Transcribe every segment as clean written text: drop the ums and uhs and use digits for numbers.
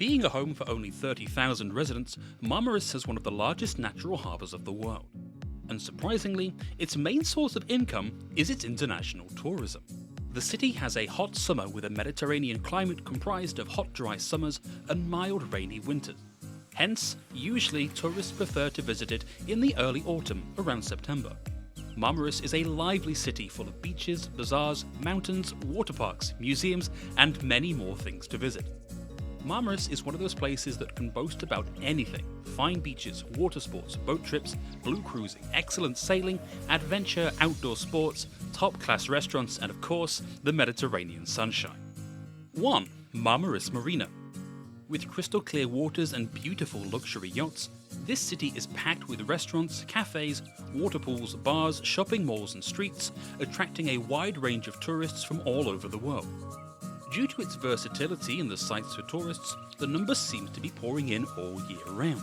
Being a home for only 30,000 residents, Marmaris has one of the largest natural harbours of the world. And surprisingly, its main source of income is its international tourism. The city has a hot summer with a Mediterranean climate comprised of hot dry summers and mild rainy winters. Hence, usually tourists prefer to visit it in the early autumn, around September. Marmaris is a lively city full of beaches, bazaars, mountains, water parks, museums, and many more things to visit. Marmaris is one of those places that can boast about anything: fine beaches, water sports, boat trips, blue cruising, excellent sailing, adventure, outdoor sports, top-class restaurants, and of course, the Mediterranean sunshine. 1. Marmaris Marina. With crystal clear waters and beautiful luxury yachts, this city is packed with restaurants, cafes, water pools, bars, shopping malls and streets, attracting a wide range of tourists from all over the world. Due to its versatility and the sights for tourists, the numbers seem to be pouring in all year round.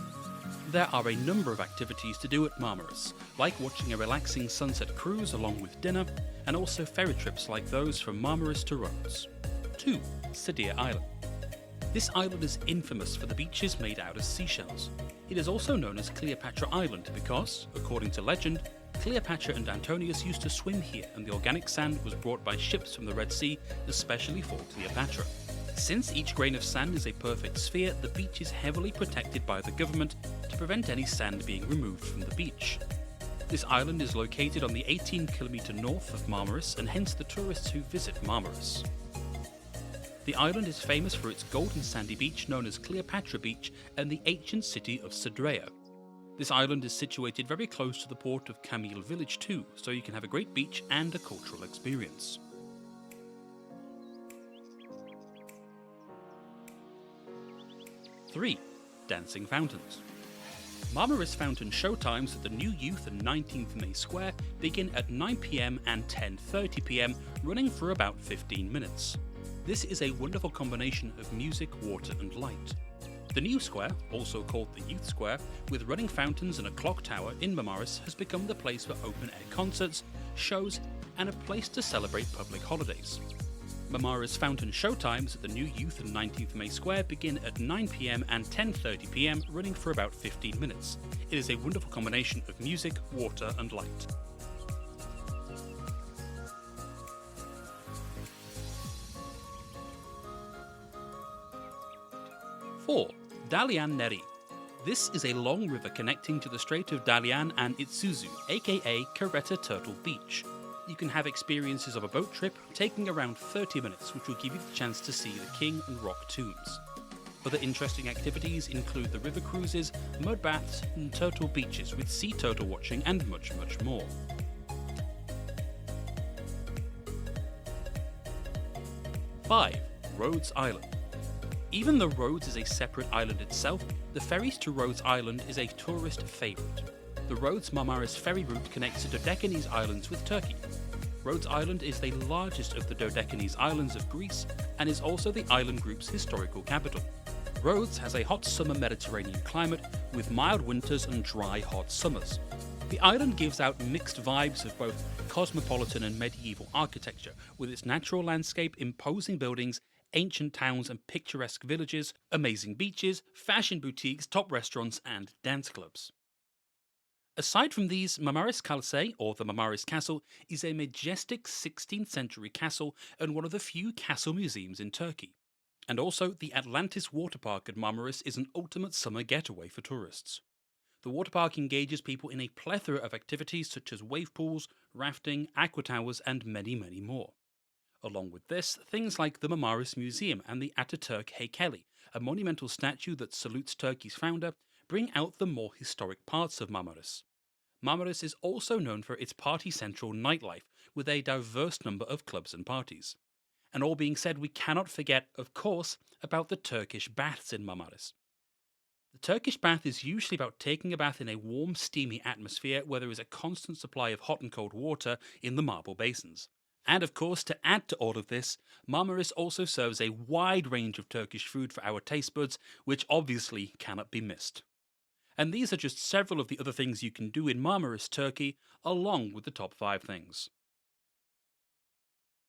There are a number of activities to do at Marmaris, like watching a relaxing sunset cruise along with dinner, and also ferry trips like those from Marmaris to Rhodes. 2. City Island. This island is infamous for the beaches made out of seashells. It is also known as Cleopatra Island because, according to legend, Cleopatra and Antonius used to swim here, and the organic sand was brought by ships from the Red Sea, especially for Cleopatra. Since each grain of sand is a perfect sphere, the beach is heavily protected by the government to prevent any sand being removed from the beach. This island is located on the 18-kilometre north of Marmaris, and hence the tourists who visit Marmaris. The island is famous for its golden sandy beach known as Cleopatra Beach and the ancient city of Sidrea. This island is situated very close to the port of Camille village too, so you can have a great beach and a cultural experience. 3. Dancing fountains. Marmaris fountain showtimes at the New Youth and 19th May Square begin at 9 PM and 10:30 PM, running for about 15 minutes. This is a wonderful combination of music, water and light. The new square, also called the Youth Square, with running fountains and a clock tower in Marmaris, has become the place for open-air concerts, shows, and a place to celebrate public holidays. Marmaris fountain showtimes at the new Youth and 19th May Square begin at 9 PM and 10:30 PM, running for about 15 minutes. It is a wonderful combination of music, water, and light. 4. Dalian Neri. This is a long river connecting to the Strait of Dalian and Isuzu, aka Caretta Turtle Beach. You can have experiences of a boat trip taking around 30 minutes, which will give you the chance to see the King and Rock tombs. Other interesting activities include the river cruises, mud baths, and turtle beaches with sea turtle watching and much more. 5. Rhodes Island. Even though Rhodes is a separate island itself, the ferries to Rhodes Island is a tourist favourite. The Rhodes Marmaris ferry route connects the Dodecanese Islands with Turkey. Rhodes Island is the largest of the Dodecanese Islands of Greece and is also the island group's historical capital. Rhodes has a hot summer Mediterranean climate with mild winters and dry hot summers. The island gives out mixed vibes of both cosmopolitan and medieval architecture, with its natural landscape, imposing buildings, ancient towns and picturesque villages, amazing beaches, fashion boutiques, top restaurants and dance clubs. Aside from these, Marmaris Kalse, or the Marmaris Castle, is a majestic 16th century castle and one of the few castle museums in Turkey. And also, the Atlantis water park at Marmaris is an ultimate summer getaway for tourists. The water park engages people in a plethora of activities such as wave pools, rafting, aqua towers and many more. Along with this, things like the Marmaris Museum and the Ataturk Heykeli, a monumental statue that salutes Turkey's founder, bring out the more historic parts of Marmaris. Marmaris is also known for its party-central nightlife, with a diverse number of clubs and parties. And all being said, we cannot forget, of course, about the Turkish baths in Marmaris. The Turkish bath is usually about taking a bath in a warm, steamy atmosphere where there is a constant supply of hot and cold water in the marble basins. And of course, to add to all of this, Marmaris also serves a wide range of Turkish food for our taste buds, which obviously cannot be missed. And these are just several of the other things you can do in Marmaris, Turkey, along with the top 5 things.